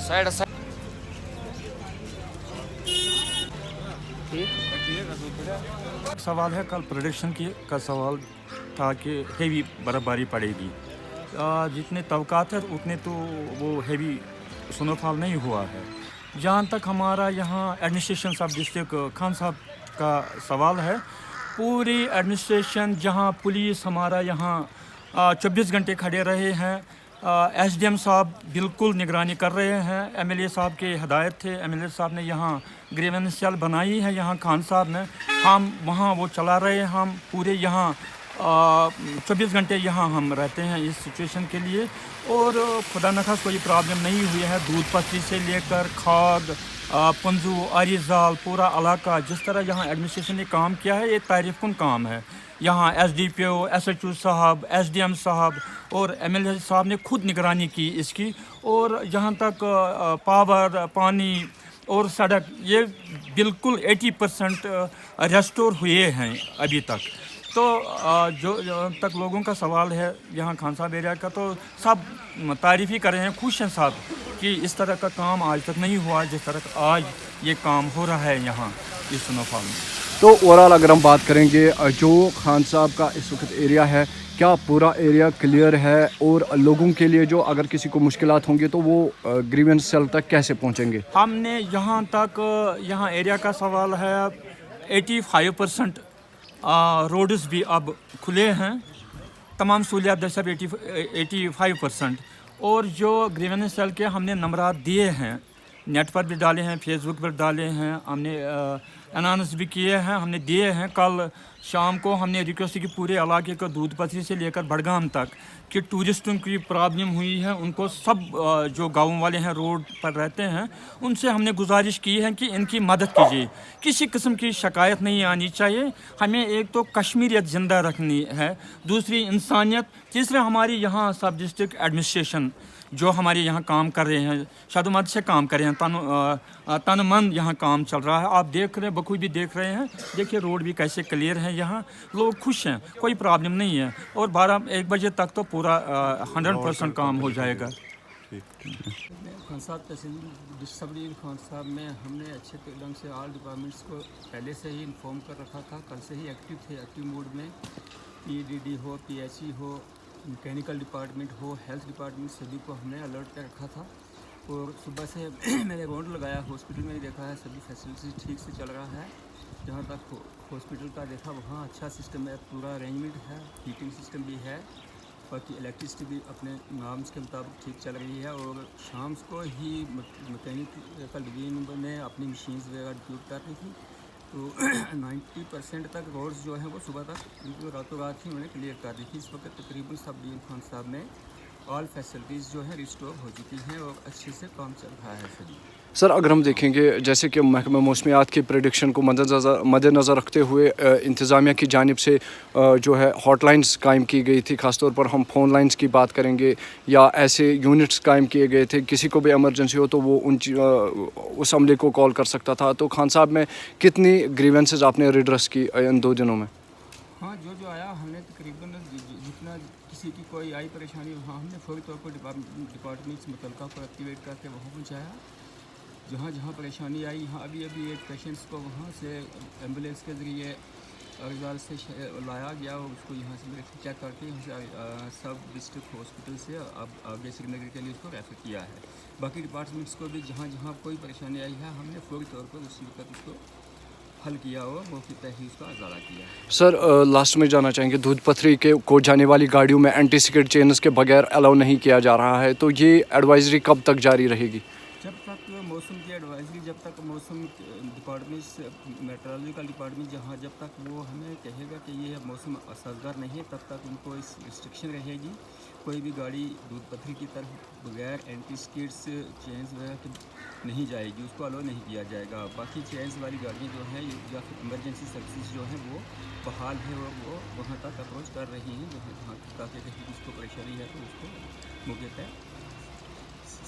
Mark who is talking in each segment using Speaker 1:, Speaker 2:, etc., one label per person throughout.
Speaker 1: Side side
Speaker 2: सवाल है, कल प्रोडिक्शन की का सवाल था कि हेवी बर्फ़बारी पड़ेगी। जितने तवक़ात है उतने तो वो हेवी स्नोफॉल नहीं हुआ है। जहाँ तक हमारा यहाँ एडमिनिस्ट्रेशन सब डिस्ट्रिक्ट खान साहब का सवाल है, पूरी एडमिनिस्ट्रेशन जहाँ पुलिस हमारा यहाँ 24 घंटे खड़े रहे हैं। एसडीएम साहब बिल्कुल निगरानी कर रहे हैं। एमएलए साहब के हदायत थे, एमएलए साहब ने यहाँ ग्रीवेंस सेल बनाई है, यहाँ खान साहब ने, हम वहाँ वो चला रहे हैं। हम पूरे यहाँ 24 घंटे यहाँ हम रहते हैं इस सिचुएशन के लिए, और खुदा न खास कोई प्रॉब्लम नहीं हुई है। दूध पथरी से लेकर खाद, पंजू, आरिजाल, पूरा इलाका जिस तरह यहाँ एडमिनिस्ट्रेशन ने काम किया है, ये तारीफ़ कुन काम है। यहाँ एसडीपीओ, एसएचओ साहब, एसडीएम साहब और एमएलए साहब ने खुद निगरानी की इसकी, और जहाँ तक पावर, पानी और सड़क, ये बिल्कुल 80% रेस्टोर हुए हैं अभी तक। तो जो तक लोगों का सवाल है यहाँ खान साहब एरिया का, तो सब तारीफ़ ही कर रहे हैं, खुश हैं साहब कि इस तरह का काम आज तक नहीं हुआ जिस तरह का आज ये काम हो रहा है यहाँ इस स्नोफॉल में।
Speaker 3: तो ओवरऑल अगर हम बात करेंगे जो खान साहब का इस वक्त एरिया है, क्या पूरा एरिया क्लियर है, और लोगों के लिए जो अगर किसी को मुश्किलात होंगी तो वो ग्रीवेंस सेल तक कैसे पहुंचेंगे?
Speaker 2: हमने यहाँ तक यहाँ एरिया का सवाल है, 85% रोड्स भी अब खुले हैं, तमाम सहूलियात दस्तयाब 85%। और जो ग्रीवेंस सेल के हमने नंबरात दिए हैं, नेट पर भी डाले हैं, फेसबुक पर डाले हैं, हमने अनाउंस भी किए हैं, हमने दिए हैं। कल शाम को हमने रिक्वेस्ट की पूरे इलाके को दूध पथरी से लेकर बड़गाम तक कि टूरिस्टों की प्रॉब्लम हुई है, उनको सब जो गाँव वाले हैं रोड पर रहते हैं, उनसे हमने गुजारिश की है कि इनकी मदद कीजिए। किसी किस्म की शिकायत नहीं आनी चाहिए। हमें एक तो कश्मीरियत ज़िंदा रखनी है, दूसरी इंसानियत, तीसरा हमारी यहाँ सब डिस्ट्रिक्ट एडमिनिस्ट्रेशन जो हमारे यहाँ काम कर रहे हैं, शादुमत से काम कर रहे हैं, तनमंद यहाँ काम चल रहा है। आप देख रहे हैं, बखूबी देख रहे हैं, देखिए रोड भी कैसे क्लियर हैं, यहाँ लोग खुश हैं, कोई प्रॉब्लम नहीं है। और 12-1 बजे तक तो पूरा 100% काम हो जाएगा।
Speaker 4: खान साहब तहसील सब खान साहब में हमने अच्छे ढंग से ऑल डिपार्टमेंट्स को पहले से ही इन्फॉर्म कर रखा था। कल से ही एक्टिव थे, एक्टिव मोड में। पीडीडी हो, पीएचई हो, मैकेनिकल डिपार्टमेंट हो, हेल्थ डिपार्टमेंट, सभी को हमने अलर्ट कर रखा था। और सुबह से मैंने राउंड लगाया, हॉस्पिटल में देखा है सभी फैसिलिटीज़ ठीक से चल रहा है। जहाँ तक हॉस्पिटल का देखा वहाँ अच्छा सिस्टम है, पूरा अरेंजमेंट है, हीटिंग सिस्टम भी है, बाकी इलेक्ट्रिसिटी भी अपने नाम्स के मुताबिक ठीक चल रही है। और शाम को ही मैकेनिकल डिवीजन ने अपनी मशीन्स वगैरह ड्यूट कर रही थी, तो 90% तक रोड्स जो हैं वो सुबह तक रातों रात ही उन्हें क्लियर कर दी थी। इस वक्त तकरीबन सब डी खान साहब में ऑल फैसिलिटीज़ जो हैं रिस्टोर हो चुकी हैं और अच्छे से काम चल रहा है सभी।
Speaker 3: सर अगर हम देखेंगे जैसे कि महकमा मौसमियात की प्रेडिक्शन को मद्देनज़र रखते हुए इंतज़ामिया की जानिब से जो है हॉटलाइंस कायम की गई थी, ख़ासतौर पर हम फ़ोन लाइंस की बात करेंगे, या ऐसे यूनिट्स कायम किए गए थे, किसी को भी इमरजेंसी हो तो वो उस अमले को कॉल कर सकता था। तो खान साहब में कितनी ग्रीवेंसेस आपने रिड्रेस की इन 2 दिनों में?
Speaker 4: हाँ, जो आया हमने तकरीबन जितना किसी की कोई आई परेशानी वहाँ हमने फौरी तौर पर डिपार्टमेंट्स मुतल्लिका को एक्टिवेट करके वहाँ पहुँचाया। जहाँ जहाँ परेशानी आई, यहाँ अभी एक पेशेंट्स को वहाँ से एम्बुलेंस के ज़रिए अरजाल से लाया गया और उसको यहाँ से चेक करके यहाँ से सब डिस्ट्रिक्ट हॉस्पिटल से अब आगे श्रीनगर के लिए उसको रेफ़र किया है। बाकी डिपार्टमेंट्स को भी जहाँ जहाँ कोई परेशानी आई है हमने फौरी तौर पर उसी वक्त उसको हल किया और मौके ही उसका अजाला किया।
Speaker 3: सर लास्ट में जाना चाहेंगे, दूध पथरी के को जाने वाली गाड़ियों में एंटी स्किड चेन्स के बगैर अलाउ नहीं किया जा रहा है, तो ये एडवाइजरी कब तक जारी रहेगी?
Speaker 4: जब तक मौसम की एडवाइजरी, जब तक मौसम डिपार्टमेंट, मेट्रोलॉजिकल डिपार्टमेंट जब तक वो हमें कहेगा कि ये मौसम असरदार नहीं है, तब तक उनको इस रिस्ट्रिक्शन रहेगी। कोई भी गाड़ी दूध पथरी की तरफ बगैर एंटी स्किड्स चेन्स वगैरह नहीं जाएगी, उसको अलो नहीं किया जाएगा। बाकी चेन्स वाली गाड़ियाँ जो हैं या फिर इमरजेंसी सर्विसेज जो हैं वो बहाल है और वो वहाँ तक अप्रोच कर रही हैं, जहाँ ताकि कहीं उसको परेशानी है तो उसको मौके पर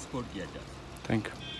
Speaker 4: सपोर्ट किया जाए।
Speaker 3: Thank you.